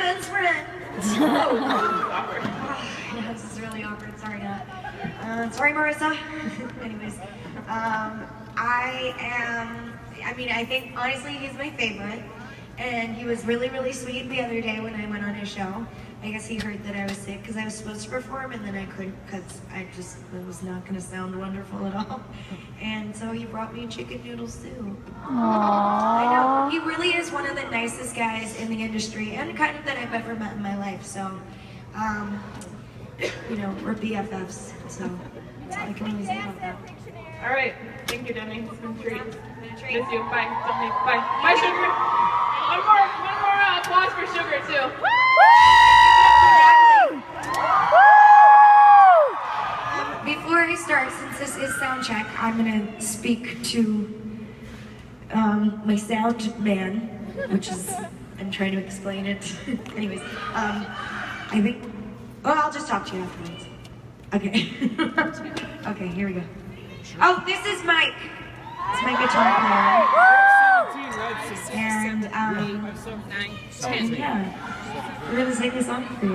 best friend. Awkward. Yeah, this is really awkward. Sorry, sorry, Marissa. Anyways, I think honestly he's my favorite, and he was really, really sweet the other day when I went on his show. I guess he heard that I was sick because I was supposed to perform, and then I couldn't because it was not going to sound wonderful at all. And so he brought me chicken noodle soup. Aww. I know, he really is one of the nicest guys in the industry, and kind of that I've ever met in my life. So, you know, we're BFFs, so that's all I can really say about that. All right. Thank you, Demi. It's been a treat. Miss you. Bye. Demi. Bye. Bye, Sugar. One more applause for Sugar, too. Before I start, since this is sound check, I'm going to speak to my sound man, which is, I'm trying to explain it. Anyways, I think, I'll just talk to you afterwards. Okay. Okay, here we go. Oh, this is Mike. It's my guitar player. And, yeah, we're going to sing this song for you.